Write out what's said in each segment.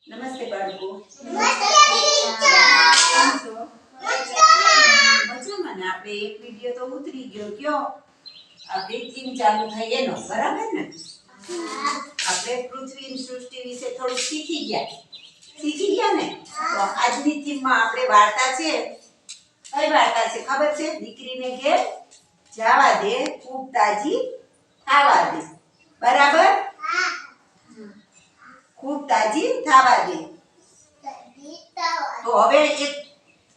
નમસ્તે બાળકો. નમસ્તે ટીચર. કેમ છો? મજામાં ને? આપણે એક વિડિયો તો ઉતરી ગયો કયો આ બ્રીથિંગ ચાલુ થઈ એનો, બરાબર ને? આપણે પૃથ્વીની સૃષ્ટિ વિશે થોડું શીખી ગયા ને? તો આજની થીમમાં આપણે વાર્તા છે. કઈ વાર્તા છે ખબર છે? દીકરીને ઘેર જાવા દે, ખૂબ તાજી ખાવા દે. બરાબર? ખૂબ તાજી ખાવા દે. તો હવે એક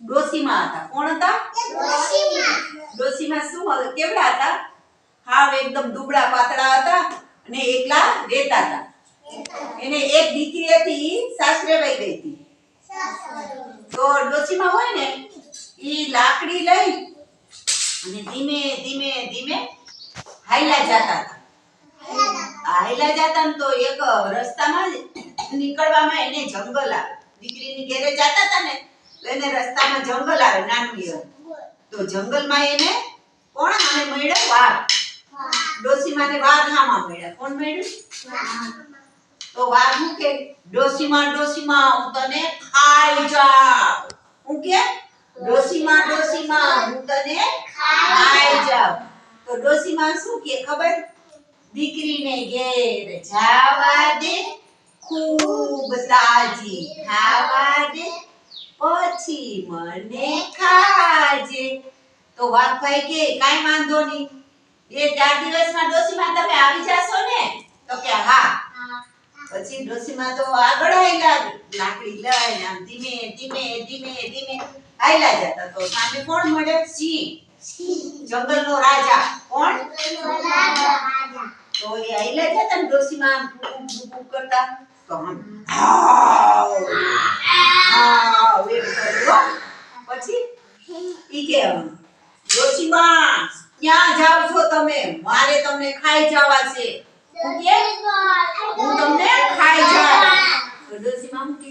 ડોસીમાં હતા. કોણ હતા? ડોસીમાં શું હતું? કેવડા હતા? હાવ એકદમ દુબળા પાતળા હતા અને એકલા રહેતા હતા. એને એક દીકરી હતી, સાસરે વઈ ગઈ હતી. તો ડોસીમાં હોય ને ઈ લાકડી લઈ અને ધીમે ધીમે ધીમે હાયલા જતા હતા. હાયલા જતા ને તો એક રસ્તામાં નીકળવામાં એને જંગલ આવે. દીકરીની ઘરે જતા હતા ને તો એને રસ્તામાં જંગલ આવે નાનું એવું. તો જંગલમાં એને કોણ સામે મળ્યો? વાઘ. ડોસીમાને વાઘ સામા મળ્યા. કોણ મળ્યું? તો વાઘ શું કે? ડોસીમા હું તને ખાઈ જાઉં. હું કે? ડોસીમા હું તને ખાઈ જાઉં. તો ડોસીમા શું કે ખબર? દીકરીને ઘેર જાવા દે, ખૂબ તાજી ખાવા દે, પછી મને ખાજે. તો વાઘભાઈ કે કાઈ વાંધો નહીં, 2-4 દિવસમાં ડોસીમાં તમે આવી જાશો ને? તો કે હા. પછી ડોસીમાં તો આગળ હાયલા લાકડી લઈને આમ ધીમે ધીમે ધીમે ધીમે હાયલા જતા. તો સામે કોણ મળે? સિંહ. જંગલનો રાજા. કોણ? તો એ હાયલા જતા ને ડોસીમાં ભૂક કરતા તો આમ હાવ એમ કર્યું. પછી ઈ કે ડોસીમાં ક્યાં જાવ છો તમે? મારે તમને ખાઈ જવા છે. હું કે હું તમને ખાઈ જાઉં. તો ડોસીમાં હું કે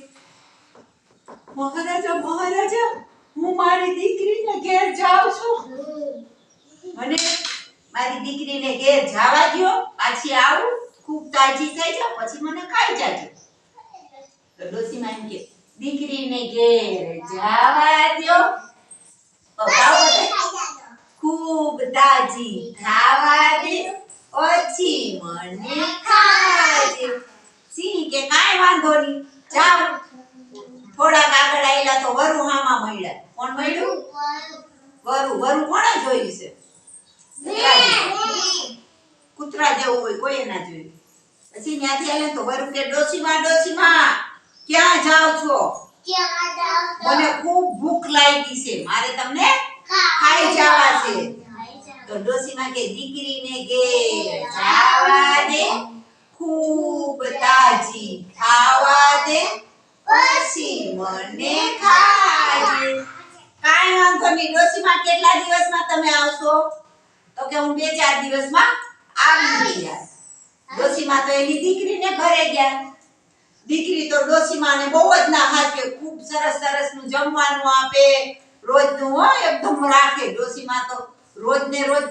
મહારાજા હું મારી દીકરીને ઘેર જાઉં છું. મને મારી દીકરીને ઘેર જવા દ્યો, પાછી આવું, ખૂબ તાજી થઈ જાવ, પછી મને ખાઈ જાજો. તો ડોસીમાં એમ કે દીકરીને ઘેર જવા દ્યો, ખૂબ તાજી ખાવા દે, પછી મને ખાજે. સિંહ કે કાઈ વાંધો નહીં, જાવ. થોડાક આગળ આયલા તો વરુ હામા મળ્યા. કોણ મળ્યું? વરુ કોણે જોયું છે? કૂતરા જેવું હોય, કોઈ ના જોયું. પછી ત્યાંથી આલે તો વરુ કે ડોસીમાં ક્યાં જાવ છો? મને ખૂબ ભૂખ લાગી છે, મારે તમને ખાઈ જવા છે. તો ડોસીમાં કે દીકરીને ઘેર જાવા દે, ખૂબ તાજી ખાવા દે, પછી મને ખાજે. કાઈ વાંધો નહીં ડોસીમાં, કેટલા દિવસમાં તમે આવશો? તો કે હું 2-4 દિવસમાં આવી ગયા. ડોસીમાં તો એની દીકરીને ઘરે ગયા. દીકરી તો ડોસીમાને બહુ જ ના હાચવે, ખૂબ સરસ નું જમવાનું આપે, રોજનું એકદમ રાખે. ડોસીમાં તો રોજ ને રોજ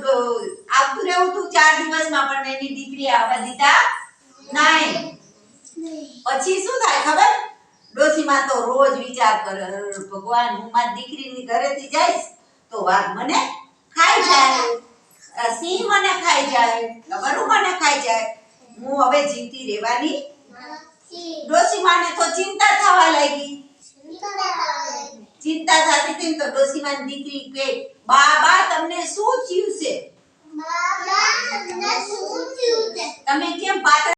આવતું રહેવું હતું 4 દિવસમાં, પણ એની દીકરી આવવા દીધા નહીં. પછી શું થાય ખબર? ડોસીમાં તો રોજ વિચાર કરે, ભગવાન હું મારી દીકરીની ઘરેથી જઈશ તો વાઘ મને ખાઈ જાય, સિંહ મને ખાઈ જાય, વરુ મને ખાઈ જાય, હું હવે જીવતી રહેવાની. ડોસીમાને તો ચિંતા થવા લાગી. ચિંતા થતી હતી તો ડોસીમાની દીકરી કે બા તમને શું થયું છે?